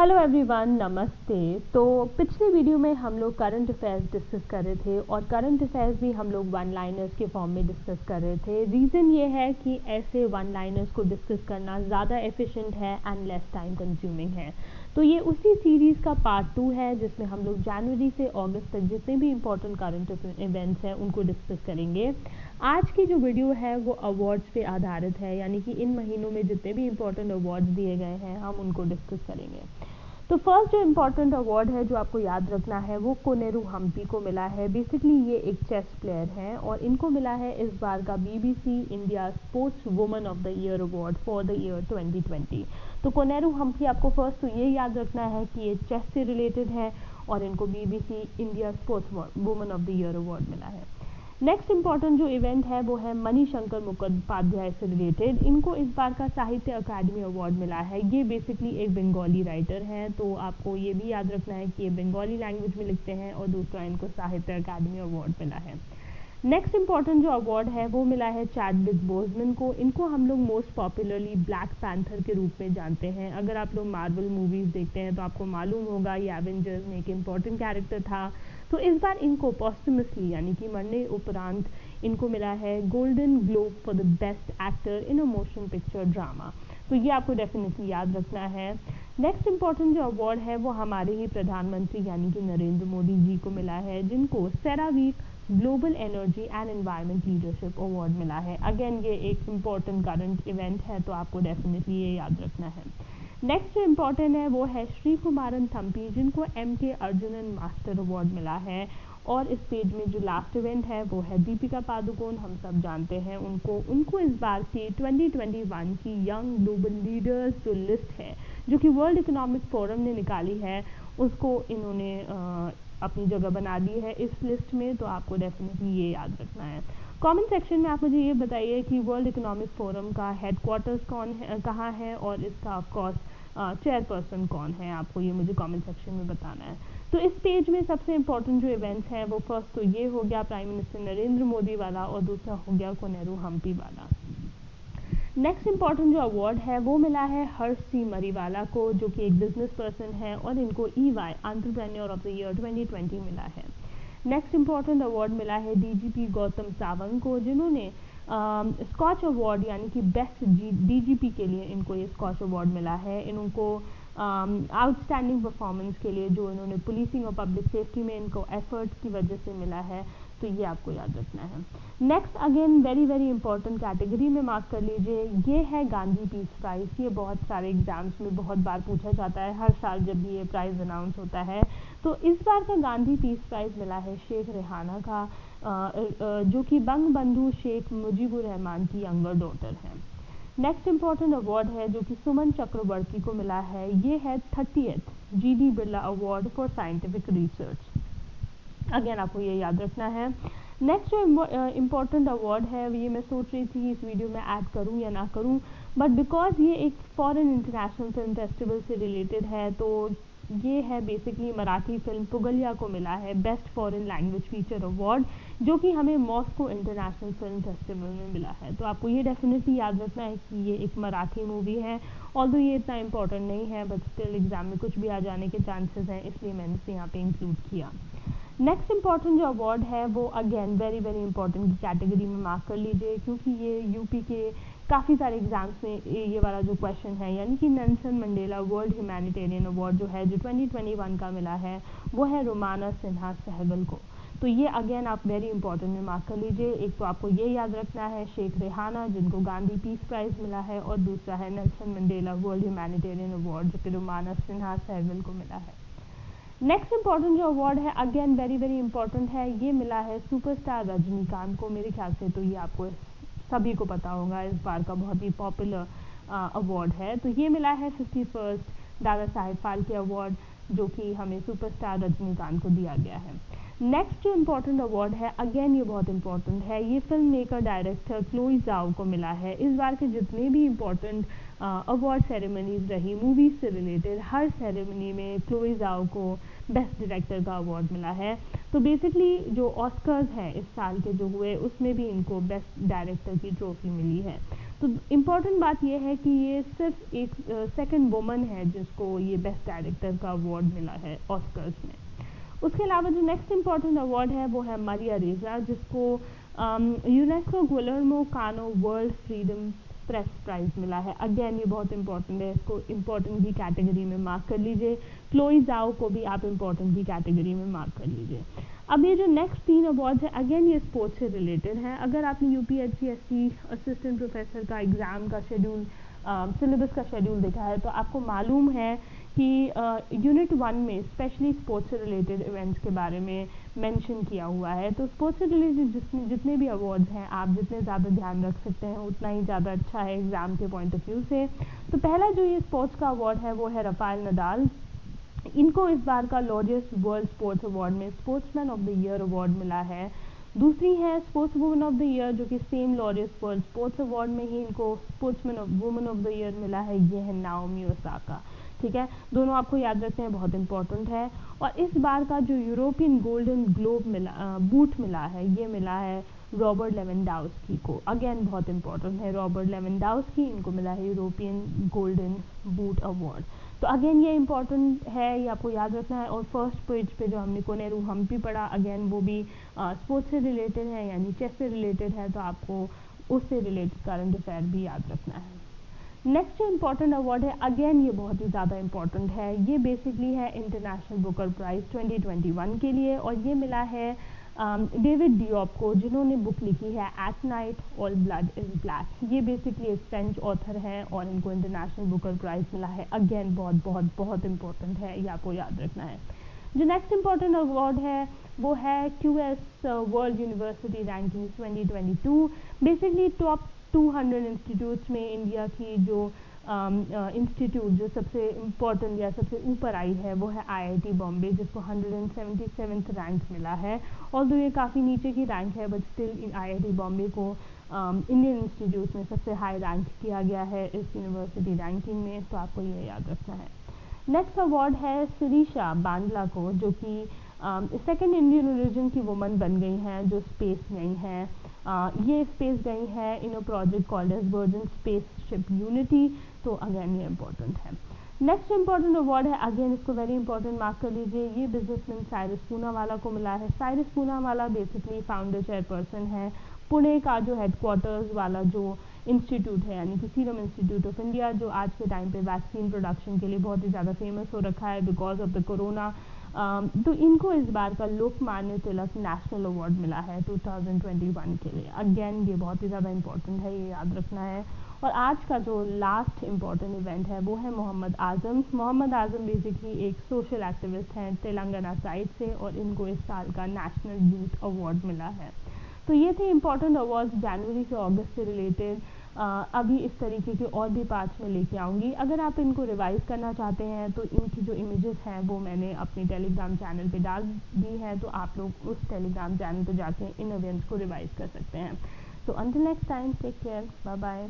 Hello everyone, नमस्ते। तो पिछले वीडियो में हम लोग करंट अफेयर्स डिस्कस कर रहे थे और करंट अफेयर्स भी हम लोग वन लाइनर्स के फॉर्म में डिस्कस कर रहे थे। रीज़न ये है कि ऐसे वन लाइनर्स को डिस्कस करना ज़्यादा एफिशिएंट है एंड लेस टाइम कंज्यूमिंग है। तो ये उसी सीरीज़ का पार्ट 2 है जिसमें हम लोग जनवरी से अगस्त तक जितने भी इंपॉर्टेंट करंट इवेंट्स हैं उनको डिस्कस करेंगे। आज की जो वीडियो है वो अवार्ड्स पे आधारित है, यानी कि इन महीनों में जितने भी इंपॉर्टेंट अवार्ड्स दिए गए हैं हम उनको डिस्कस करेंगे। तो फर्स्ट जो इम्पॉर्टेंट अवार्ड है जो आपको याद रखना है वो कोनेरू हम्पी को मिला है। बेसिकली ये एक चेस प्लेयर हैं और इनको मिला है इस बार का BBC India sports woman of the year award for the year 2020। तो कोनेरू हम्पी आपको फर्स्ट तो ये याद रखना है कि ये चेस से रिलेटेड है और इनको BBC India sports woman of the year award मिला है। नेक्स्ट इम्पॉर्टेंट जो इवेंट है वो है मणिशंकर मुखोपाध्याय से रिलेटेड। इनको इस बार का साहित्य अकादमी अवार्ड मिला है। ये बेसिकली एक बंगाली राइटर हैं, तो आपको ये भी याद रखना है कि ये बंगाली लैंग्वेज में लिखते हैं और दूसरा इनको साहित्य अकादमी अवार्ड मिला है। नेक्स्ट इम्पॉर्टेंट जो अवार्ड है वो मिला है चैडविक बोसमैन को। इनको हम लोग मोस्ट पॉपुलरली ब्लैक पैंथर के रूप में जानते हैं। अगर आप लोग मार्वल मूवीज़ देखते हैं तो आपको मालूम होगा ये एवेंजर्स में एक इम्पॉर्टेंट कैरेक्टर था। तो इस बार इनको पॉस्टमसली यानी कि मरने उपरांत इनको मिला है golden globe for the best actor in a motion picture drama. तो ये आपको डेफिनेटली याद रखना है। नेक्स्ट इम्पॉर्टेंट जो अवार्ड है वो हमारे ही प्रधानमंत्री यानी कि नरेंद्र मोदी जी को मिला है, जिनको CERAWeek global energy and environment leadership award मिला है। अगेन ये एक इम्पॉर्टेंट करंट इवेंट है तो आपको डेफिनेटली ये याद रखना है। नेक्स्ट जो इम्पॉर्टेंट है वो है श्री कुमारन थम्पी, जिनको MK अर्जुनन मास्टर अवार्ड मिला है। और इस पेज में जो लास्ट इवेंट है वो है दीपिका पादुकोण, हम सब जानते हैं उनको इस बार की 2021 की यंग ग्लोबल लीडर्स जो लिस्ट है जो कि वर्ल्ड इकोनॉमिक फोरम ने निकाली है उसको इन्होंने अपनी जगह बना दी है इस लिस्ट में। तो आपको डेफिनेटली ये याद रखना है। कमेंट सेक्शन में आप मुझे ये बताइए कि वर्ल्ड इकोनॉमिक फोरम का हेडक्वार्टर्स कहाँ है और इसका ऑफकोर्स चेयरपर्सन कौन है, आपको ये मुझे कमेंट सेक्शन में बताना है। तो इस पेज में सबसे इम्पोर्टेंट जो इवेंट्स हैं वो फर्स्ट तो ये हो गया प्राइम मिनिस्टर नरेंद्र मोदी वाला और दूसरा हो गया कोनेरू हम्पी वाला। नेक्स्ट इम्पॉर्टेंट जो अवार्ड है वो मिला है हर्ष सी मरीवाला को, जो कि एक बिजनेस पर्सन है और इनको EY entrepreneur of the year 2020 मिला है। नेक्स्ट इम्पॉर्टेंट अवार्ड मिला है DGP गौतम सावंत को, जिन्होंने स्कॉच अवार्ड यानी कि बेस्ट DGP के लिए इनको ये स्कॉच अवार्ड मिला है। इनको आउटस्टैंडिंग परफॉर्मेंस के लिए जो इन्होंने पुलिसिंग और पब्लिक सेफ्टी में इनको एफर्ट्स की वजह से मिला है। तो ये आपको याद रखना है। Next again very very important category में मार्क कर लीजिए, ये है गांधी पीस प्राइज़। ये बहुत सारे एग्जाम्स में बहुत बार पूछा जाता है, हर साल जब भी ये प्राइज़ अनाउंस होता है। तो इस बार का गांधी पीस प्राइज़ मिला है शेख रेहाना का, जो कि बंग बंधु शेख मुजीबुर रहमान की यंगर डॉटर है। नेक्स्ट इम्पॉर्टेंट अवार्ड है जो कि सुमन चक्रवर्ती को मिला है। ये है 30th GD Birla award for scientific research. Again आपको ये याद रखना है। नेक्स्ट जो इम्पॉर्टेंट अवार्ड है ये मैं सोच रही थी इस वीडियो में ऐड करूं या ना करूं, बट बिकॉज ये एक फॉरेन इंटरनेशनल फिल्म फेस्टिवल से रिलेटेड है तो ये है बेसिकली मराठी फिल्म पुगलिया को मिला है best foreign language feature award, जो कि हमें मॉस्को इंटरनेशनल फिल्म फेस्टिवल में मिला है। तो आपको ये डेफिनेटली याद रखना है कि ये एक मराठी मूवी है। ऑल्दो ये इतना इंपॉर्टेंट नहीं है बट स्टिल एग्जाम में कुछ भी आ जाने के चांसेस हैं, इसलिए मैंने इसे यहाँ पे इंक्लूड किया। नेक्स्ट इम्पॉर्टेंट जो अवार्ड है वो अगेन वेरी वेरी इंपॉर्टेंट की कैटेगरी में मार्क कर लीजिए, क्योंकि ये यूपी के काफ़ी सारे एग्जाम्स में ये वाला जो क्वेश्चन है, यानी कि Nelson Mandela world humanitarian award जो है जो 2021 का मिला है वो है रोमाना सिन्हा सहगल को। तो ये अगेन आप वेरी इंपॉर्टेंट में मार्क कर लीजिए। एक तो आपको ये याद रखना है शेख रेहाना जिनको गांधी पीस प्राइज़ मिला है, और दूसरा है Nelson Mandela world humanitarian award जो कि रोमाना सिन्हा सहगल को मिला है। नेक्स्ट इम्पॉर्टेंट जो अवार्ड है अगेन वेरी वेरी इंपॉर्टेंट है, ये मिला है सुपरस्टार रजनीकांत को। मेरे ख्याल से तो ये आपको सभी को पता होगा, इस बार का बहुत ही पॉपुलर अवार्ड है। तो ये मिला है 51st दादा साहेब फाल्के अवार्ड, जो कि हमें सुपरस्टार रजनीकांत को दिया गया है। नेक्स्ट जो इम्पॉर्टेंट अवार्ड है अगेन ये बहुत इंपॉर्टेंट है, ये film maker director Chloe Zhao को मिला है। इस बार के जितने भी इम्पॉर्टेंट अवार्ड सेरेमनीज रही मूवीज से रिलेटेड, हर सेरेमनी में क्लोई ज़ाओ को बेस्ट डायरेक्टर का अवार्ड मिला है। तो बेसिकली जो ऑस्कर्स हैं इस साल के जो हुए उसमें भी इनको बेस्ट डायरेक्टर की ट्रॉफी मिली है। तो इम्पॉर्टेंट बात यह है कि ये सिर्फ एक सेकंड वुमन है जिसको ये बेस्ट डायरेक्टर का अवार्ड मिला है ऑस्कर्स में। उसके अलावा जो नेक्स्ट इम्पॉर्टेंट अवार्ड है वो है मारिया रेजा, जिसको यूनेस्को गुइलेर्मो कानो वर्ल्ड फ्रीडम प्रेस प्राइज मिला है। अगेन ये बहुत इंपॉर्टेंट है, इसको इम्पॉर्टेंट भी कैटेगरी में मार्क कर लीजिए। क्लोई जाओ को भी आप इम्पॉर्टेंट भी कैटेगरी में मार्क कर लीजिए। अब ये जो नेक्स्ट 3 अवार्ड्स है अगेन ये स्पोर्ट्स से रिलेटेड है। अगर आपने यूपीएससी असिस्टेंट प्रोफेसर का एग्ज़ाम का शेड्यूल सिलेबस का शेड्यूल देखा है तो आपको मालूम है कि यूनिट 1 में स्पेशली स्पोर्ट्स से रिलेटेड इवेंट्स के बारे में मेंशन किया हुआ है। तो स्पोर्ट्स से रिलेटेड जितने भी अवार्ड्स हैं आप जितने ज़्यादा ध्यान रख सकते हैं उतना ही ज़्यादा अच्छा है एग्ज़ाम के पॉइंट ऑफ व्यू से। तो पहला जो ये स्पोर्ट्स का अवार्ड है वो है राफेल नडाल। इनको इस बार का लॉरियस वर्ल्ड स्पोर्ट्स अवार्ड में sportsman of the year award मिला है। दूसरी है sports woman of the year, जो कि same Laureus world sports award में ही इनको sportsman of woman of the year मिला है। ये है नाओमी ओसाका। ठीक है, दोनों आपको याद रखते हैं, बहुत इंपॉर्टेंट है। और इस बार का जो यूरोपियन गोल्डन ग्लोब बूट मिला है ये मिला है रॉबर्ट लेवेंडाउस्की को। अगेन बहुत इंपॉर्टेंट है, रॉबर्ट लेवेंडाउस्की, इनको मिला है यूरोपियन गोल्डन बूट अवार्ड। तो अगेन ये इंपॉर्टेंट है, ये आपको याद रखना है। और फर्स्ट पेज पे जो हमने कोनेरू हम्पी पढ़ा अगेन वो भी स्पोर्ट्स से रिलेटेड है, यानी चेस से रिलेटेड है, तो आपको उससे रिलेटेड करंट अफेयर भी याद रखना है। नेक्स्ट जो इम्पॉर्टेंट अवार्ड है अगेन ये बहुत ही ज़्यादा इम्पॉर्टेंट है। ये बेसिकली है इंटरनेशनल बुकर प्राइज़ 2021 के लिए और ये मिला है डेविड डियोप को, जिन्होंने बुक लिखी है at night all blood is black. ये बेसिकली एक फ्रेंच ऑथर है और इनको इंटरनेशनल बुकर प्राइज़ मिला है। अगेन बहुत बहुत बहुत इंपॉर्टेंट है, ये आपको याद रखना है। जो नेक्स्ट इम्पॉर्टेंट अवार्ड है वो है QS world university ranking 2022। Basically top 200 institutes में इंडिया की जो इंस्टीट्यूट जो सबसे इम्पॉर्टेंट या सबसे ऊपर आई है वो है IIT बॉम्बे, जिसको 177th रैंक मिला है। और ये काफ़ी नीचे की रैंक है बट स्टिल IIT बॉम्बे को इंडियन इंस्टीट्यूट में सबसे हाई रैंक किया गया है इस यूनिवर्सिटी रैंकिंग में, तो आपको ये याद रखना है। नेक्स्ट अवार्ड है शिरीषा बांदला को, जो कि सेकेंड इंडियन ओरिजिन की वुमन बन गई हैं जो स्पेस गई हैं। ये स्पेस गई है in a project called as Virgin spaceship Unity. तो अगेन ये इम्पोर्टेंट है। नेक्स्ट इम्पॉर्टेंट अवार्ड है, अगेन इसको वेरी इंपॉर्टेंट मार्क कर लीजिए, ये बिजनेसमैन साइरस पूनावाला को मिला है। Cyrus Poonawalla basically founder chairperson है पुणे का जो हेडक्वार्टर्स वाला जो इंस्टीट्यूट है, यानी कि सीरम इंस्टीट्यूट ऑफ इंडिया, जो आज के टाइम पे वैक्सीन प्रोडक्शन के लिए बहुत ही ज़्यादा फेमस हो रखा है बिकॉज ऑफ द कोरोना। तो इनको इस बार का लोकमान्य तिलक नेशनल अवार्ड मिला है 2021 के लिए। अगेन ये बहुत ही ज़्यादा इंपॉर्टेंट है, ये याद रखना है। और आज का जो लास्ट इम्पॉर्टेंट इवेंट है वो है मोहम्मद आज़म। मोहम्मद आज़म बेसिकली एक सोशल एक्टिविस्ट हैं तेलंगाना साइड से और इनको इस साल का नेशनल यूथ अवार्ड मिला है। तो ये थे इम्पॉर्टेंट अवार्ड्स जनवरी से अगस्त से रिलेटेड। अभी इस तरीके के और भी पार्ट्स में लेके आऊँगी। अगर आप इनको रिवाइज करना चाहते हैं तो इनकी जो इमेजेस हैं वो मैंने अपने टेलीग्राम चैनल पे डाल दी है, तो आप लोग उस टेलीग्राम चैनल पे जाके इन इवेंट्स को रिवाइज कर सकते हैं। So until next time, take care, bye bye.